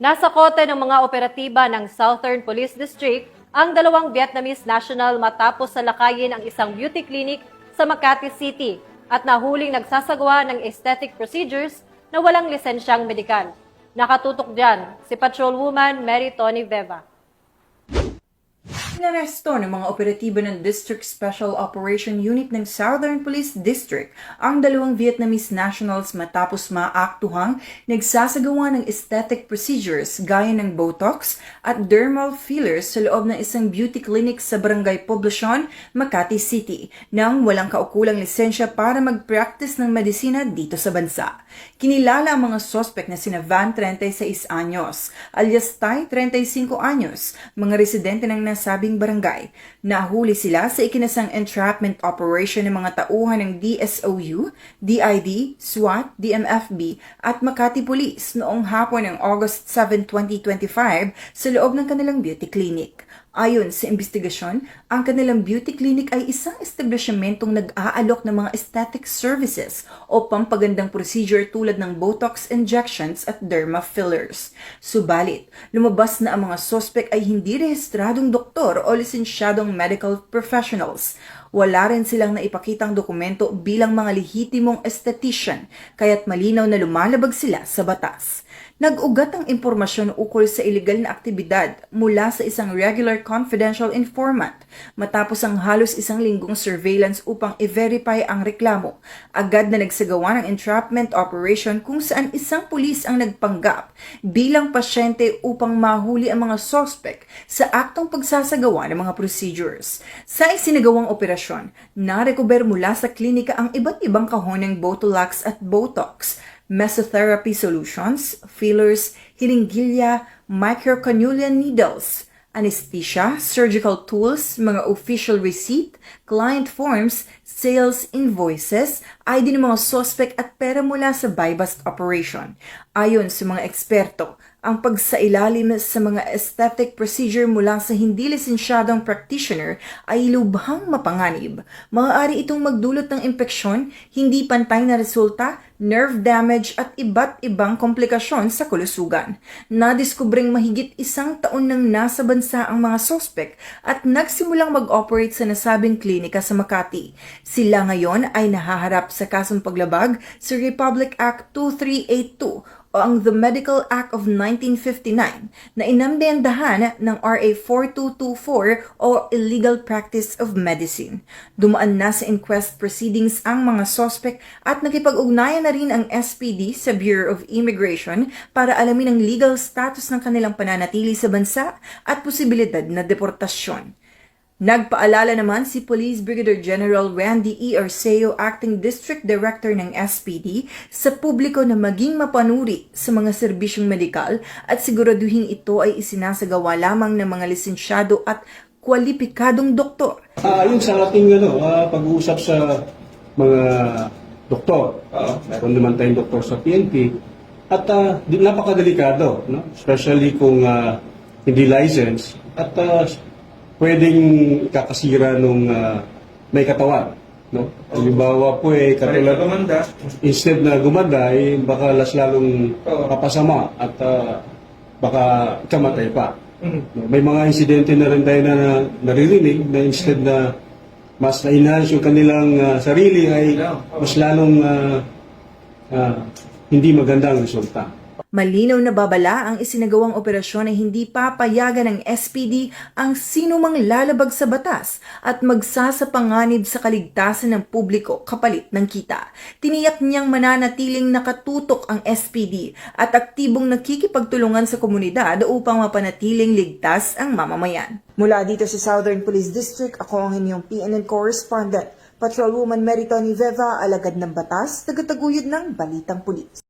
Nasa kote ng mga operatiba ng Southern Police District ang dalawang Vietnamese national matapos salakayin ang isang beauty clinic sa Makati City at nahuling nagsasagawa ng aesthetic procedures na walang lisensyang medikal. Nakatutok dyan si Patrolwoman Mary Tony Veva. Inaresto ng mga operatiba ng District Special Operation Unit ng Southern Police District ang dalawang Vietnamese nationals matapos maaktuhang nagsasagawa ng aesthetic procedures gaya ng Botox at dermal fillers sa loob ng isang beauty clinic sa Barangay Poblacion, Makati City nang walang kaukulang lisensya para mag-practice ng medisina dito sa bansa. Kinilala ang mga sospek na sina Van, 36 anyos, alias Tai, 35 anyos, mga residente ng nasabing barangay. Nahuli sila sa ikinasang entrapment operation ng mga tauhan ng DSOU, DID, SWAT, DMFB at Makati Police noong hapon ng August 7, 2025 sa loob ng kanilang beauty clinic. Ayon sa investigasyon, ang kanilang beauty clinic ay isang establishmentong nag-aalok ng mga aesthetic services o pampagandang procedure tulad ng Botox injections at derma fillers. Subalit, lumabas na ang mga sospek ay hindi rehistradong doktor o lisensyadong medical professionals. Wala rin silang naipakitang dokumento bilang mga lehitimong esthetician, kaya't malinaw na lumalabag sila sa batas. Nag-ugat ang impormasyon ukol sa ilegal na aktibidad mula sa isang regular confidential informant. Matapos ang halos isang linggong surveillance upang i-verify ang reklamo, agad na nagsagawa ng entrapment operation kung saan isang pulis ang nagpanggap bilang pasyente upang mahuli ang mga suspect sa aktong pagsasagawa ng mga procedures. Sa isinagawang operasyon, narecover mula sa klinika ang iba't ibang kahon ng Botulax at Botox, mesotherapy solutions, fillers, hilinggilya, microcannula needles, anesthesia, surgical tools, mga official receipt, client forms, sales invoices, ID ng mga suspect at pera mula sa buy-bust operation. Ayon sa mga eksperto, ang pagsailalim sa mga aesthetic procedure mula sa hindi lisensyadong practitioner ay lubhang mapanganib. Maaari itong magdulot ng impeksyon, hindi pantay na resulta, nerve damage at iba't ibang komplikasyon sa kalusugan. Nadiskubring mahigit 1 taon nang nasa bansa ang mga suspect at nagsimulang mag-operate sa nasabing klinika sa Makati. Sila ngayon ay nahaharap sa kasong paglabag sa Republic Act 2382 o ang The Medical Act of 1959 na inamdendahan ng RA 4224 o Illegal Practice of Medicine. Dumaan na sa inquest proceedings ang mga suspect at nakipag-ugnayan na rin ang SPD sa Bureau of Immigration para alamin ang legal status ng kanilang pananatili sa bansa at posibilidad na deportasyon. Nagpaalala naman si Police Brigadier General Randy E. Arceo, Acting District Director ng SPD, sa publiko na maging mapanuri sa mga serbisyong medikal at siguraduhin ito ay isinasagawa lamang ng mga lisensyado at kwalipikadong doktor. Yung sa ating pag-uusap sa mga doktor, meron naman tayong doktor sa PNP, at napakadelikado, no? Especially kung hindi license at pwedeng kakasira nung may katawan, no? Halimbawa po katulad instead na gumanda baka lalong papasama at baka kamatay pa. No? May mga insidente na rin tayo na naririnig na instead na mas na-enhance yung kanilang sarili ay mas lalong hindi magandang resulta. Malinaw na babala ang isinagawang operasyon ay hindi papayagan ng SPD ang sinumang lalabag sa batas at magsasapanganib sa kaligtasan ng publiko kapalit ng kita. Tiniyak niyang mananatiling nakatutok ang SPD at aktibong nakikipagtulungan sa komunidad upang mapanatiling ligtas ang mamamayan. Mula dito sa Southern Police District, ako ang inyong PNN correspondent, Patrolwoman Mary Tony Veva, alagad ng batas, tagataguyod ng Balitang Pulis.